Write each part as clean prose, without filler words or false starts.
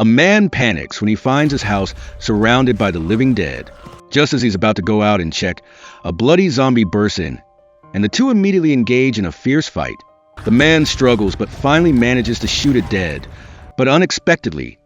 man panics when he finds his house surrounded by the living dead. Just as he's about to go out and check, a bloody zombie bursts in, and the two immediately engage in a fierce fight. The man struggles but finally manages to shoot it dead. But unexpectedly,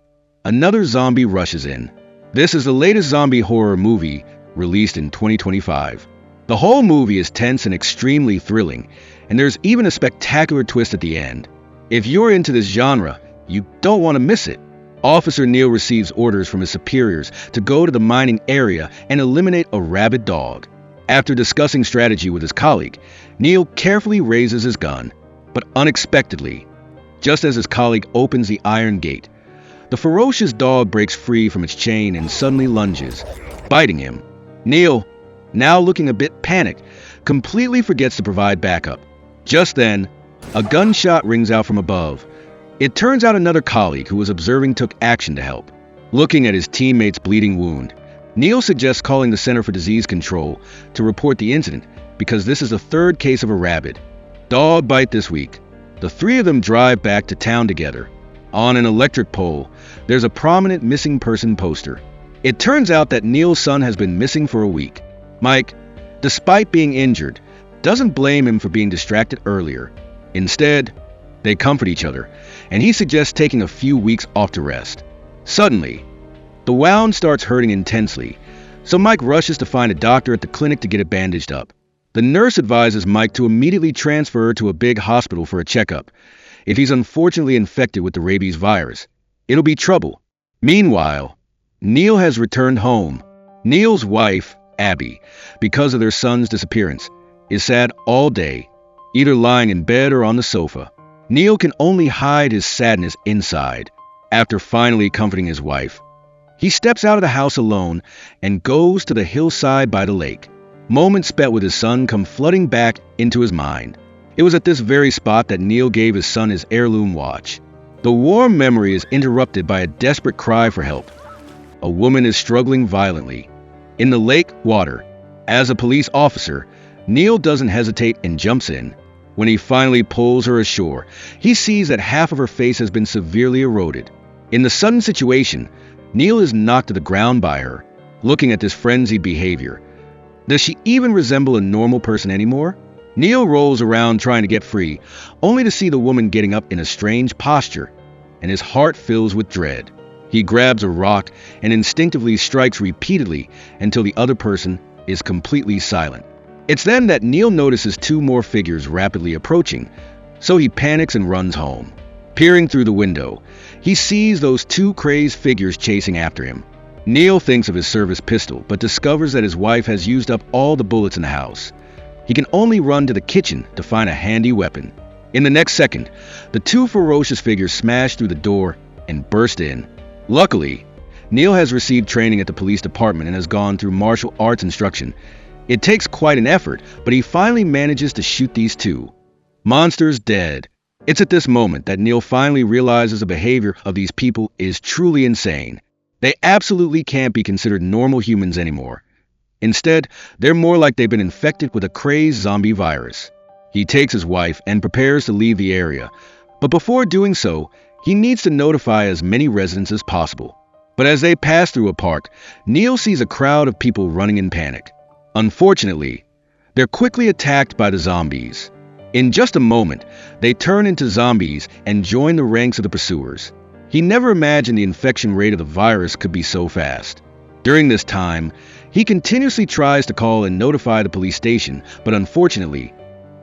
another zombie rushes in. This is the latest zombie horror movie released in 2025. The whole movie is tense and extremely thrilling, and there's even a spectacular twist at the end. If you're into this genre, you don't want to miss it. Officer Neil receives orders from his superiors to go to the mining area and eliminate a rabid dog. After discussing strategy with his colleague, Neil carefully raises his gun, but unexpectedly, just as his colleague opens the iron gate, the ferocious dog breaks free from its chain and suddenly lunges, biting him. Neil, now looking a bit panicked, completely forgets to provide backup. Just then, a gunshot rings out from above. It turns out another colleague who was observing took action to help. Looking at his teammate's bleeding wound, Neil suggests calling the Center for Disease Control to report the incident because this is the third case of a rabid dog bite this week. The three of them drive back to town together. On an electric pole, there's a prominent missing person poster. It turns out that Neil's son has been missing for a week. Mike, despite being injured, doesn't blame him for being distracted earlier. Instead, they comfort each other, and he suggests taking a few weeks off to rest. Suddenly, the wound starts hurting intensely, so Mike rushes to find a doctor at the clinic to get it bandaged up. The nurse advises Mike to immediately transfer her to a big hospital for a checkup. If he's unfortunately infected with the rabies virus, it'll be trouble. Meanwhile, Neil has returned home. Neil's wife, Abby, because of their son's disappearance, is sad all day, either lying in bed or on the sofa. Neil can only hide his sadness inside. After finally comforting his wife, he steps out of the house alone and goes to the hillside by the lake. Moments spent with his son come flooding back into his mind. It was at this very spot that Neil gave his son his heirloom watch. The warm memory is interrupted by a desperate cry for help. A woman is struggling violently in the lake water. As a police officer, Neil doesn't hesitate and jumps in. When he finally pulls her ashore, he sees that half of her face has been severely eroded. In the sudden situation, Neil is knocked to the ground by her. Looking at this frenzied behavior, does she even resemble a normal person anymore? Neil rolls around trying to get free, only to see the woman getting up in a strange posture, and his heart fills with dread. He grabs a rock and instinctively strikes repeatedly until the other person is completely silent. It's then that Neil notices two more figures rapidly approaching, so he panics and runs home. Peering through the window, he sees those two crazed figures chasing after him. Neil thinks of his service pistol, but discovers that his wife has used up all the bullets in the house. He can only run to the kitchen to find a handy weapon. In the next second, the two ferocious figures smash through the door and burst in. Luckily, Neil has received training at the police department and has gone through martial arts instruction. It takes quite an effort, but he finally manages to shoot these two monsters dead. It's at this moment that Neil finally realizes the behavior of these people is truly insane. They absolutely can't be considered normal humans anymore. Instead, they're more like they've been infected with a crazed zombie virus. He takes his wife and prepares to leave the area, but before doing so, he needs to notify as many residents as possible. But as they pass through a park, Neil sees a crowd of people running in panic. Unfortunately, they're quickly attacked by the zombies. In just a moment, they turn into zombies and join the ranks of the pursuers. He never imagined the infection rate of the virus could be so fast. During this time, he continuously tries to call and notify the police station, but unfortunately,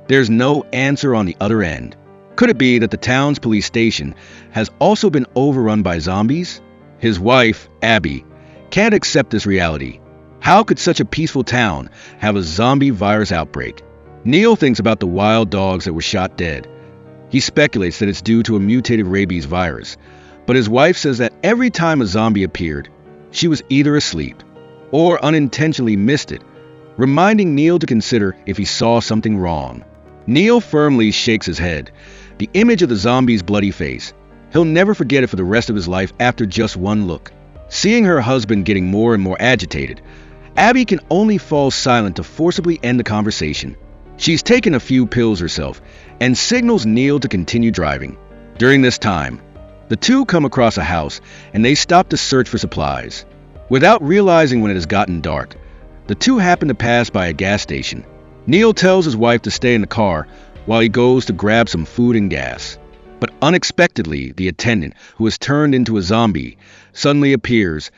there's no answer on the other end. Could it be that the town's police station has also been overrun by zombies? His wife, Abby, can't accept this reality. How could such a peaceful town have a zombie virus outbreak? Neil thinks about the wild dogs that were shot dead. He speculates that it's due to a mutated rabies virus, but his wife says that every time a zombie appeared, she was either asleep or unintentionally missed it, reminding Neil to consider if he saw something wrong. Neil firmly shakes his head. The image of the zombie's bloody face, he'll never forget it for the rest of his life after just one look. Seeing her husband getting more and more agitated, Abby can only fall silent to forcibly end the conversation. She's taken a few pills herself and signals Neil to continue driving. During this time, The two come across a house, and they stop to search for supplies. Without realizing when it has gotten dark, the two happen to pass by a gas station. Neil tells his wife to stay in the car while he goes to grab some food and gas. But unexpectedly, the attendant, who has turned into a zombie, suddenly appears,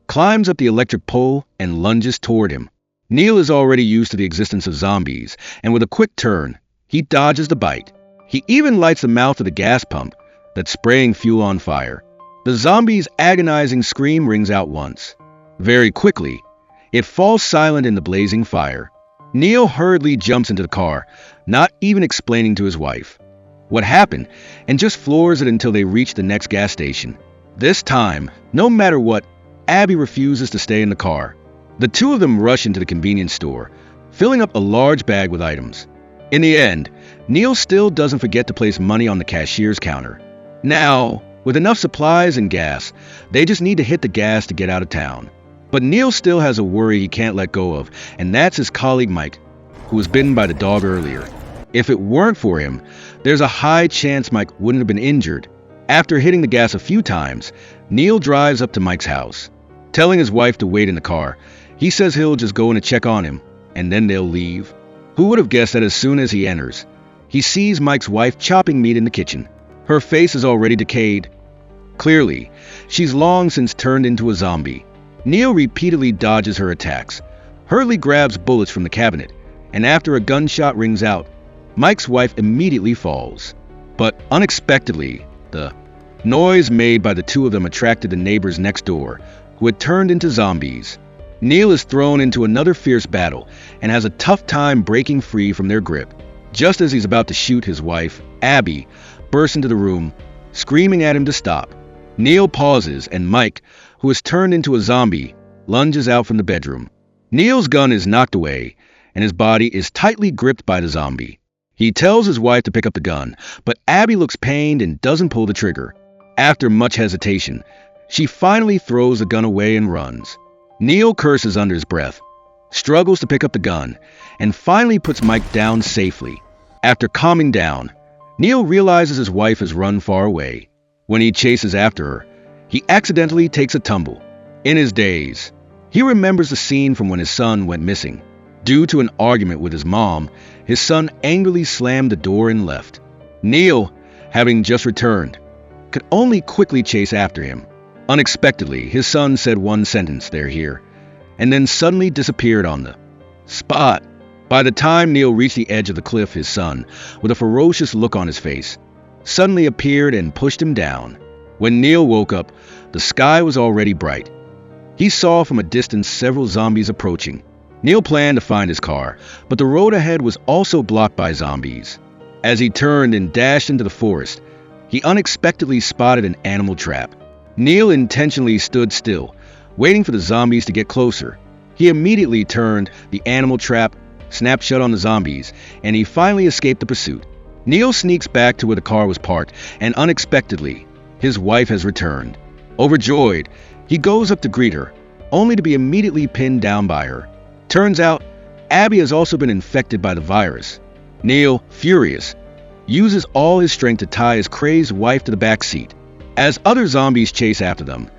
climbs up the electric pole, and lunges toward him. Neil is already used to the existence of zombies, and with a quick turn, he dodges the bite. He even lights the mouth of the gas pump that's spraying fuel on fire. The zombie's agonizing scream rings out once. Very quickly, it falls silent in the blazing fire. Neil hurriedly jumps into the car, not even explaining to his wife what happened, and just floors it until they reach the next gas station. This time, no matter what, Abby refuses to stay in the car. The two of them rush into the convenience store, filling up a large bag with items. In the end, Neil still doesn't forget to place money on the cashier's counter. Now, with enough supplies and gas, they just need to hit the gas to get out of town. But Neil still has a worry he can't let go of, and that's his colleague Mike, who was bitten by the dog earlier. If it weren't for him, there's a high chance Mike wouldn't have been injured. After hitting the gas a few times, Neil drives up to Mike's house. Telling his wife to wait in the car, he says he'll just go in to check on him, and then they'll leave. Who would have guessed that as soon as he enters, he sees Mike's wife chopping meat in the kitchen. Her face is already decayed. Clearly, she's long since turned into a zombie. Neil repeatedly dodges her attacks, hurriedly grabs bullets from the cabinet, and after a gunshot rings out, Mike's wife immediately falls. But unexpectedly, the noise made by the two of them attracted the neighbors next door, who had turned into zombies. Neil is thrown into another fierce battle and has a tough time breaking free from their grip. Just as he's about to shoot his wife, Abby bursts into the room, screaming at him to stop. Neil pauses, and Mike, who has turned into a zombie, lunges out from the bedroom. Neil's gun is knocked away, and his body is tightly gripped by the zombie. He tells his wife to pick up the gun, but Abby looks pained and doesn't pull the trigger. After much hesitation, she finally throws the gun away and runs. Neil curses under his breath, struggles to pick up the gun, and finally puts Mike down safely. After calming down, Neil realizes his wife has run far away. When he chases after her, he accidentally takes a tumble. In his daze, he remembers the scene from when his son went missing. Due to an argument with his mom, his son angrily slammed the door and left. Neil, having just returned, could only quickly chase after him. Unexpectedly, his son said one sentence, "They're here," and then suddenly disappeared on the spot. By the time Neil reached the edge of the cliff, his son, with a ferocious look on his face, suddenly appeared and pushed him down. When Neil woke up, the sky was already bright. He saw from a distance several zombies approaching. Neil planned to find his car, but the road ahead was also blocked by zombies. As he turned and dashed into the forest, he unexpectedly spotted an animal trap. Neil intentionally stood still, waiting for the zombies to get closer. He immediately turned the animal trap, snapped shut on the zombies, and he finally escaped the pursuit. Neil sneaks back to where the car was parked, and unexpectedly, his wife has returned. Overjoyed, he goes up to greet her, only to be immediately pinned down by her. Turns out, Abby has also been infected by the virus. Neil, furious, uses all his strength to tie his crazed wife to the back seat. As other zombies chase after them,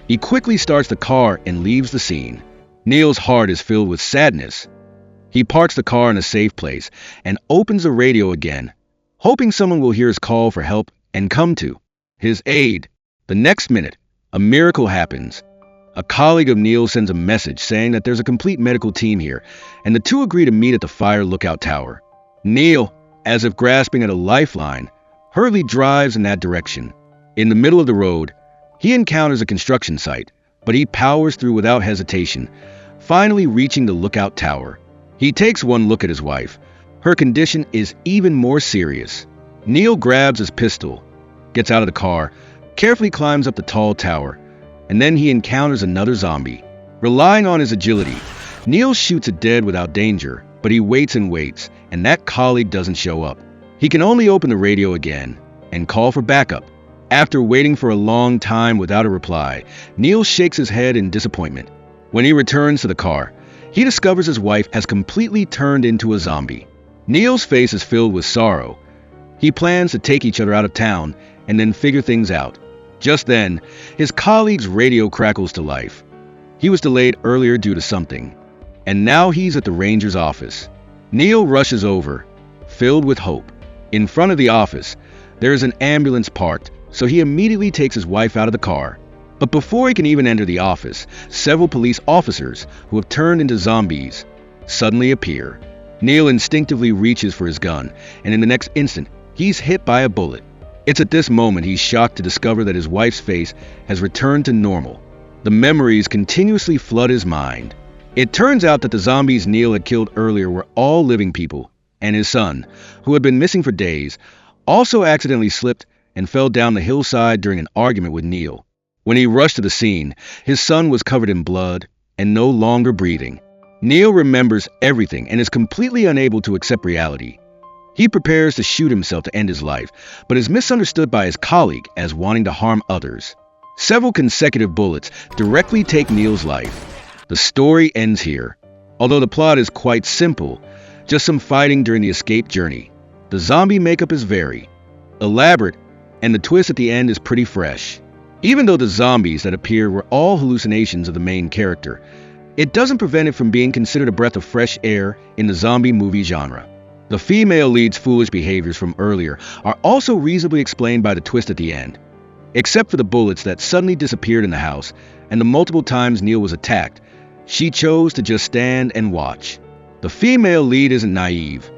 he quickly starts the car and leaves the scene. Neil's heart is filled with sadness. He parks the car in a safe place and opens the radio again, hoping someone will hear his call for help and come to his aid. The next minute, a miracle happens. A colleague of Neil sends a message saying that there's a complete medical team here, and the two agree to meet at the fire lookout tower. Neil, as if grasping at a lifeline, hurriedly drives in that direction. In the middle of the road, he encounters a construction site, but he powers through without hesitation, finally reaching the lookout tower. He takes one look at his wife. Her condition is even more serious. Neil grabs his pistol, gets out of the car, carefully climbs up the tall tower, and then he encounters another zombie. Relying on his agility, Neil shoots it dead without danger, but he waits and waits, and that colleague doesn't show up. He can only open the radio again and call for backup. After waiting for a long time without a reply, Neil shakes his head in disappointment. When he returns to the car, he discovers his wife has completely turned into a zombie. Neil's face is filled with sorrow. He plans to take each other out of town and then figure things out. Just then, his colleague's radio crackles to life. He was delayed earlier due to something, and now he's at the ranger's office. Neil rushes over, filled with hope. In front of the office, there is an ambulance parked, so he immediately takes his wife out of the car. But before he can even enter the office, several police officers who have turned into zombies suddenly appear. Neil instinctively reaches for his gun, and in the next instant, he's hit by a bullet. It's at this moment he's shocked to discover that his wife's face has returned to normal. The memories continuously flood his mind. It turns out that the zombies Neil had killed earlier were all living people, and his son, who had been missing for days, also accidentally slipped and fell down the hillside during an argument with Neil. When he rushed to the scene, his son was covered in blood and no longer breathing. Neil remembers everything and is completely unable to accept reality. He prepares to shoot himself to end his life, but is misunderstood by his colleague as wanting to harm others. Several consecutive bullets directly take Neil's life. The story ends here. Although the plot is quite simple, just some fighting during the escape journey. The zombie makeup is very elaborate, and the twist at the end is pretty fresh. Even though the zombies that appear were all hallucinations of the main character, it doesn't prevent it from being considered a breath of fresh air in the zombie movie genre. The female lead's foolish behaviors from earlier are also reasonably explained by the twist at the end. Except for the bullets that suddenly disappeared in the house and the multiple times Neil was attacked, she chose to just stand and watch. The female lead isn't naive.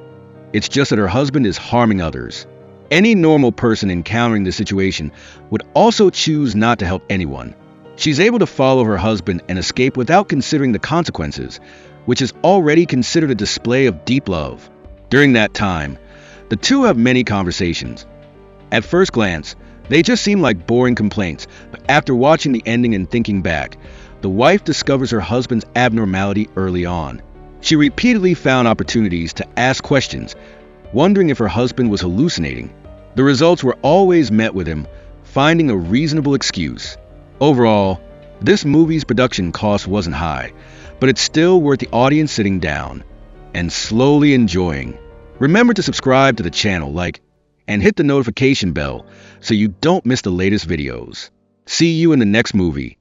It's just that her husband is harming others. Any normal person encountering this situation would also choose not to help anyone. She's able to follow her husband and escape without considering the consequences, which is already considered a display of deep love. During that time, the two have many conversations. At first glance, they just seem like boring complaints, but after watching the ending and thinking back, the wife discovers her husband's abnormality early on. She repeatedly found opportunities to ask questions, wondering if her husband was hallucinating. The results were always met with him finding a reasonable excuse. Overall, this movie's production cost wasn't high, but it's still worth the audience sitting down and slowly enjoying. Remember to subscribe to the channel, like, and hit the notification bell so you don't miss the latest videos. See you in the next movie.